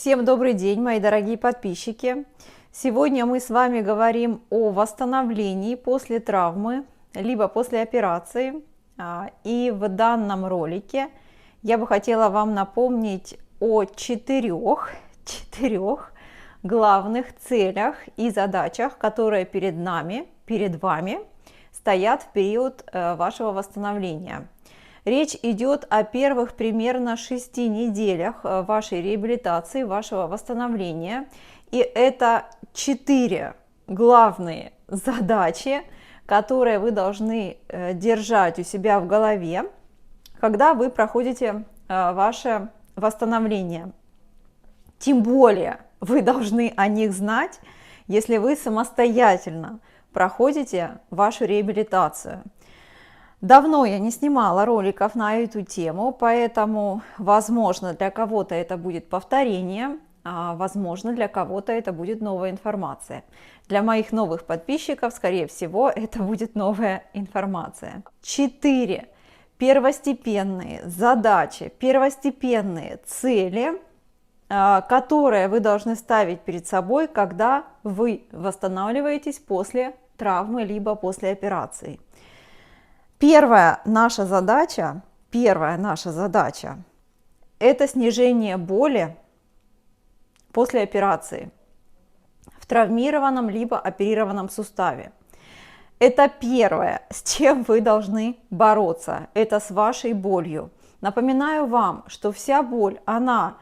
Всем добрый день, мои дорогие подписчики! Сегодня мы с вами говорим о восстановлении после травмы, либо после операции. И в данном ролике я бы хотела вам напомнить о четырех главных целях и задачах, которые перед вами стоят в период вашего восстановления. Речь идет о первых примерно 6 неделях вашей реабилитации, вашего восстановления. И это 4 главные задачи, которые вы должны держать у себя в голове, когда вы проходите ваше восстановление. Тем более вы должны о них знать, если вы самостоятельно проходите вашу реабилитацию. Давно я не снимала роликов на эту тему, поэтому, возможно, для кого-то это будет повторение, а возможно, для кого-то это будет новая информация. Для моих новых подписчиков, скорее всего, это будет новая информация. 4 первостепенные задачи, первостепенные цели, которые вы должны ставить перед собой, когда вы восстанавливаетесь после травмы либо после операции. Первая наша задача – это снижение боли после операции в травмированном либо оперированном суставе. Это первое, с чем вы должны бороться, это с вашей болью. Напоминаю вам, что вся боль, она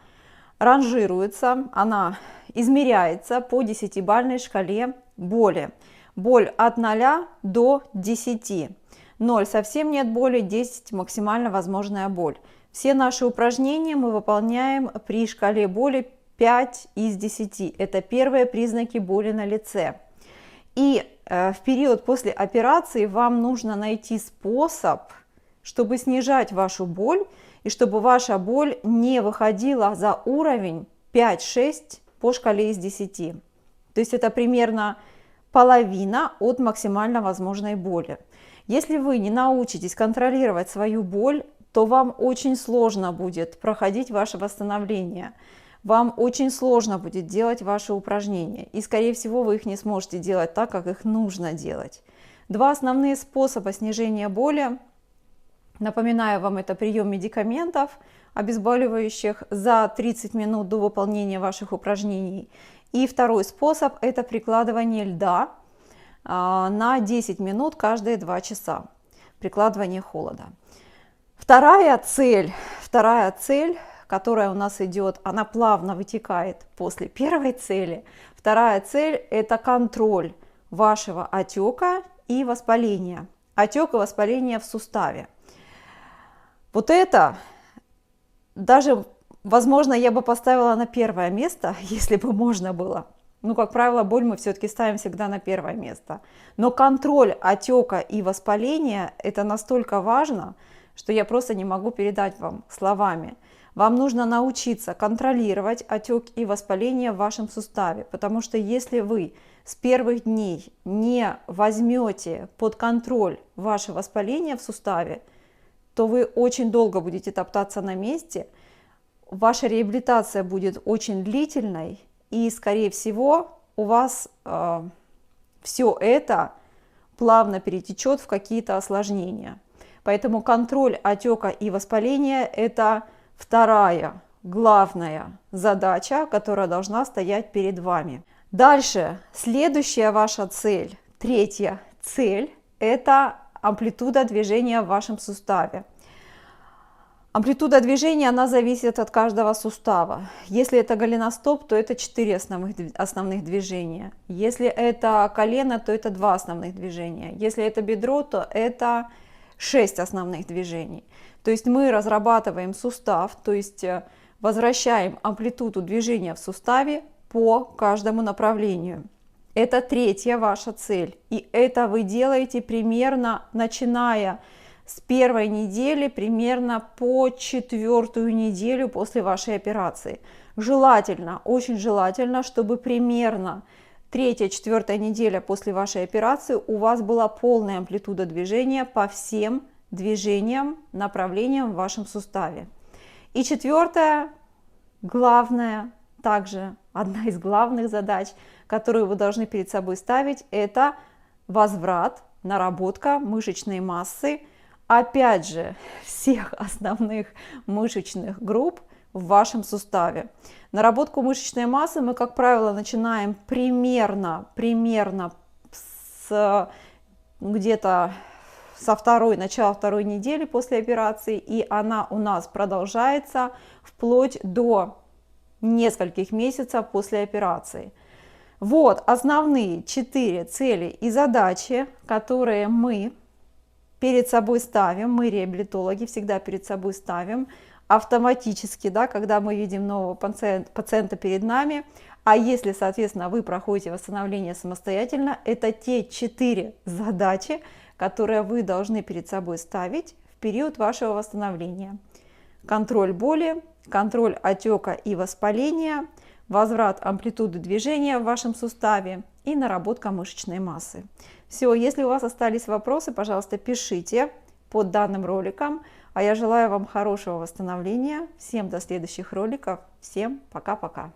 ранжируется, она измеряется по 10-бальной шкале боли. Боль от 0 до 10. 0 совсем нет боли, 10 максимально возможная боль. Все наши упражнения мы выполняем при шкале боли 5 из 10. Это первые признаки боли на лице. И в период после операции вам нужно найти способ, чтобы снижать вашу боль, и чтобы ваша боль не выходила за уровень 5-6 по шкале из 10. То есть это примерно половина от максимально возможной боли. Если вы не научитесь контролировать свою боль, то вам очень сложно будет проходить ваше восстановление. Вам очень сложно будет делать ваши упражнения. И, скорее всего, вы их не сможете делать так, как их нужно делать. Два основные способа снижения боли. Напоминаю вам, это прием медикаментов, обезболивающих за 30 минут до выполнения ваших упражнений. И второй способ – это прикладывание льда на 10 минут каждые 2 часа, прикладывание холода. Вторая цель, которая у нас идет, она плавно вытекает после первой цели. Вторая цель – это контроль вашего отека и воспаления. Отек и воспаление в суставе. Вот это даже, возможно, я бы поставила на первое место, если бы можно было. Ну, как правило, боль мы все-таки ставим всегда на первое место. Но контроль отека и воспаления – это настолько важно, что я просто не могу передать вам словами. Вам нужно научиться контролировать отек и воспаление в вашем суставе, потому что если вы с первых дней не возьмете под контроль ваше воспаление в суставе, то вы очень долго будете топтаться на месте, ваша реабилитация будет очень длительной, и, скорее всего, у вас все это плавно перетечет в какие-то осложнения. Поэтому контроль отека и воспаления – это вторая главная задача, которая должна стоять перед вами. Дальше, следующая ваша цель, третья цель – это амплитуда движения в вашем суставе. Амплитуда движения, она зависит от каждого сустава. Если это голеностоп, то это 4 основных движения. Если это колено, то это 2 основных движения. Если это бедро, то это 6 основных движений. То есть мы разрабатываем сустав, то есть возвращаем амплитуду движения в суставе по каждому направлению. Это третья ваша цель. И это вы делаете примерно начиная с первой недели примерно по 4-ю неделю после вашей операции. Желательно, очень желательно, чтобы примерно 3-4 неделя после вашей операции у вас была полная амплитуда движения по всем движениям, направлениям в вашем суставе. И четвертая главная также одна из главных задач, которую вы должны перед собой ставить, это возврат, наработка мышечной массы, опять же, всех основных мышечных групп в вашем суставе. Наработку мышечной массы мы, как правило, начинаем примерно с где-то начала второй недели после операции, и она у нас продолжается вплоть до нескольких месяцев после операции. Вот основные 4 цели и задачи, которые мы перед собой ставим, мы, реабилитологи, всегда перед собой ставим автоматически, да, когда мы видим нового пациента перед нами. А если, соответственно, вы проходите восстановление самостоятельно, это те 4 задачи, которые вы должны перед собой ставить в период вашего восстановления. Контроль боли, контроль отека и воспаления, возврат амплитуды движения в вашем суставе и наработка мышечной массы. Все, если у вас остались вопросы, пожалуйста, пишите под данным роликом. А я желаю вам хорошего восстановления. Всем до следующих роликов. Всем пока-пока.